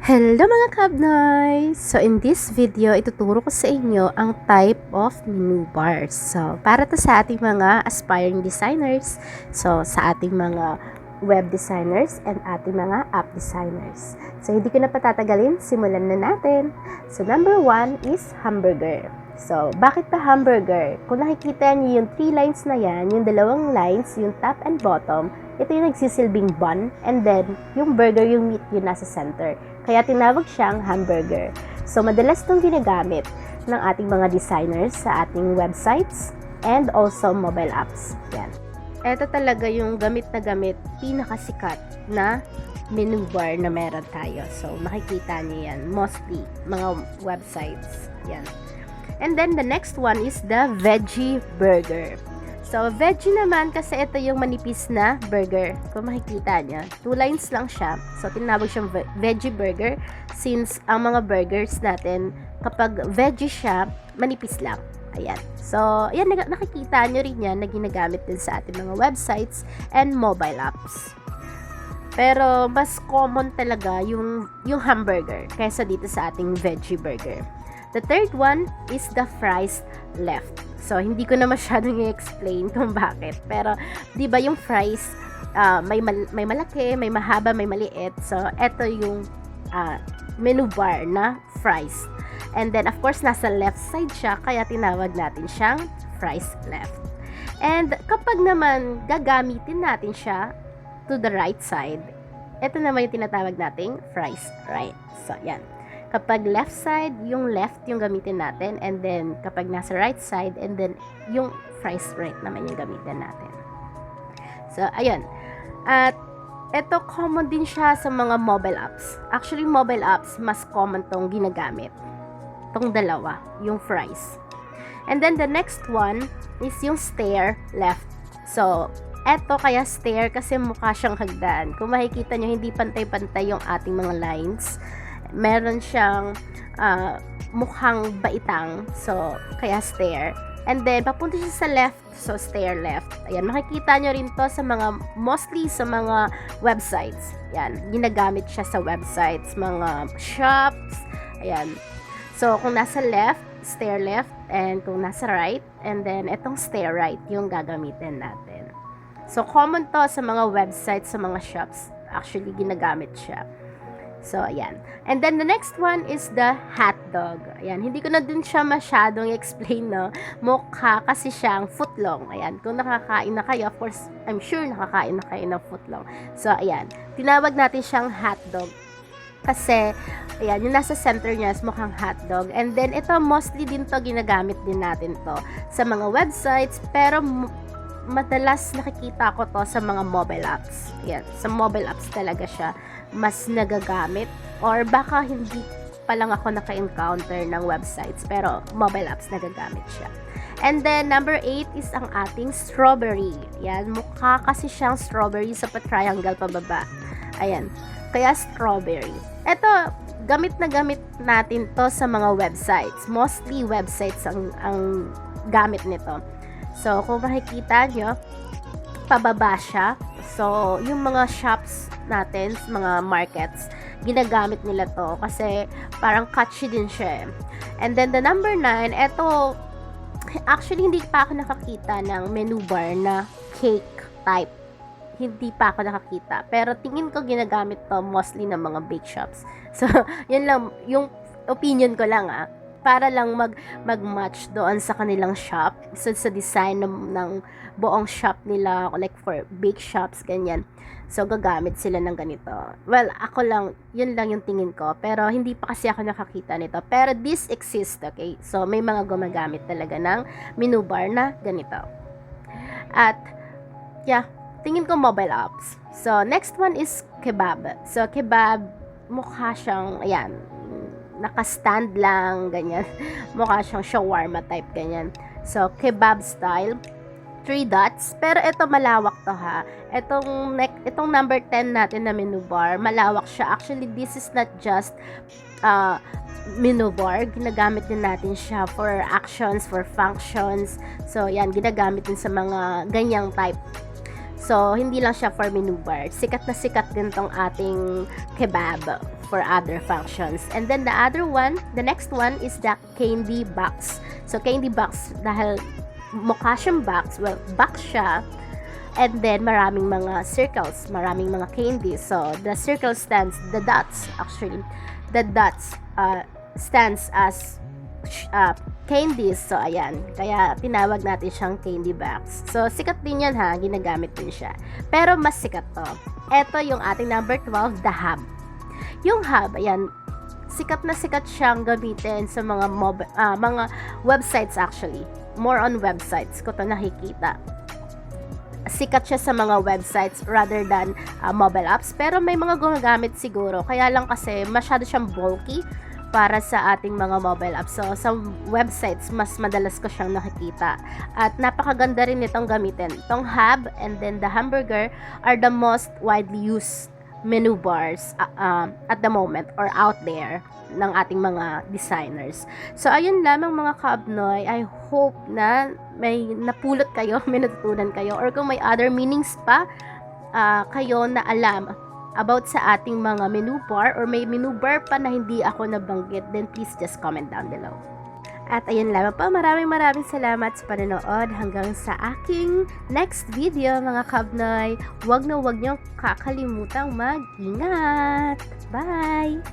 Hello mga kabnoy! So in this video, ituturo ko sa inyo ang type of menu bars. So para to sa ating mga aspiring designers, so sa ating mga web designers and ating mga app designers. So hindi ko na patatagalin, simulan na natin. So number 1 is hamburger. So bakit pa hamburger? Kung nakikita niyo yung 3 lines na yan, yung dalawang lines, yung top and bottom, ito yung nagsisilbing bun, and then yung burger, yung meat, yung nasa center. Kaya tinawag siyang hamburger. So, madalas itong ginagamit ng ating mga designers sa ating websites and also mobile apps. Yan. Ito talaga yung gamit na gamit, pinakasikat na menu bar na meron tayo. So, makikita niyo yan. Mostly, mga websites. Yan. And then, the next one is the veggie burger. So, veggie naman kasi ito yung manipis na burger. Kung makikita niya, 2 lines lang siya. So, tinawag siyang veggie burger since ang mga burgers natin, kapag veggie siya, manipis lang. Ayan. So, ayan, nakikita nyo rin yan na ginagamit din sa ating mga websites and mobile apps. Pero, mas common talaga yung hamburger kaysa dito sa ating veggie burger. The third one is the fries left. So, hindi ko na masyadong i-explain kung bakit. Pero, di ba yung fries, may malaki, may mahaba, may maliit. So, eto yung menu bar na fries. And then, of course, nasa left side siya, kaya tinawag natin siyang fries left. And kapag naman gagamitin natin siya to the right side, eto naman yung tinatawag nating fries right. So, yan. Kapag left side, yung left yung gamitin natin, and then kapag nasa right side, and then yung fries right naman yung gamitin natin. So, ayun. At ito, common din siya sa mga mobile apps. Actually, mobile apps, mas common tong ginagamit. Tong dalawa, yung fries. And then the next one is yung stair left. So, eto kaya stair kasi mukha siyang hagdan. Kung makikita nyo, hindi pantay-pantay yung ating mga lines. Meron siyang mukhang baitang, so kaya stair. And then papunta siya sa left, so stair left. Ayan, makikita nyo rin to sa mga, mostly sa mga websites. Ayan, ginagamit siya sa websites, mga shops. Ayan, so kung nasa left, stair left, and kung nasa right, and then etong stair right yung gagamitin natin. So common to sa mga websites, sa mga shops. Actually, ginagamit siya. So, ayan. And then, the next one is the hot dog. Ayan. Hindi ko na din siya masyadong explain, no? Mukha kasi siyang footlong. Ayan. Kung nakakain na kayo, of course, I'm sure nakakain na kayo ng footlong. So, ayan. Tinawag natin siyang hot dog. Kasi, ayan, yung nasa center niya is mukhang hot dog. And then, ito, mostly din to, ginagamit din natin to sa mga websites. Pero, madalas nakikita ko to sa mga mobile apps. Ayan. Sa mobile apps talaga siya mas nagagamit, or baka hindi pa lang ako naka-encounter ng websites, pero mobile apps nagagamit siya. And then number 8 is ang ating strawberry. Yan, mukha kasi siyang strawberry sa pa-triangle pababa. Ayan, kaya strawberry. Ito, gamit na gamit natin to sa mga websites. Mostly websites ang gamit nito. So, kung makikita nyo, pababa siya. So, yung mga shops natin, mga markets, ginagamit nila to kasi parang catchy din siya. And then the number 9, eto, actually hindi pa ako nakakita ng menu bar na cake type. Hindi pa ako nakakita. Pero tingin ko ginagamit to mostly ng mga bake shops. So, yun lang, yung opinion ko lang para lang mag-match doon sa kanilang shop, sa design ng buong shop nila, like for bake shops, ganyan. So, gagamit sila ng ganito. Well, ako lang, yun lang yung tingin ko, pero hindi pa kasi ako nakakita nito. Pero this exists, okay? So, may mga gumagamit talaga ng menu bar na ganito. At, yeah, tingin ko mobile apps. So, next one is kebab. So, kebab, mukha siyang, ayan, naka-stand lang, ganyan. Mukha siyang shawarma type, ganyan. So, kebab style. 3 dots. Pero ito malawak to ha. Itong number 10 natin na menu bar, malawak siya. Actually, this is not just menu bar. Ginagamit din natin siya for actions, for functions. So, yan, ginagamit din sa mga ganyang type. So, hindi lang siya for menu bar. Sikat na sikat din tong ating kebab. for other functions. And then the next one is the candy box. So candy box, dahil mukha siyang box, well, box siya, and then maraming mga circles, maraming mga candies. So the circle stands, the dots stands as candies. So ayan, kaya tinawag natin siyang candy box. So sikat din yan ha, ginagamit din siya. Pero mas sikat to. Ito yung ating number 12, the hub. Yung hub, ayan, sikat na sikat siyang gamitin sa mga mga websites actually. More on websites ko to nakikita. Sikat siya sa mga websites rather than mobile apps. Pero may mga gumagamit siguro. Kaya lang kasi masyado siyang bulky para sa ating mga mobile apps. So, sa websites, mas madalas ko siyang nakikita. At napakaganda rin itong gamitin. Itong hub and then the hamburger are the most widely used menu bars at the moment or out there ng ating mga designers. So, ayun lamang mga kaabnoy. I hope na may napulot kayo, may natutunan kayo, or kung may other meanings pa kayo na alam about sa ating mga menu bar or may menu bar pa na hindi ako nabanggit, then please just comment down below. At ayun lamang po, maraming salamat sa panonood hanggang sa aking next video mga kabnoy. Huwag na huwag niyong kakalimutang mag-ingat. Bye!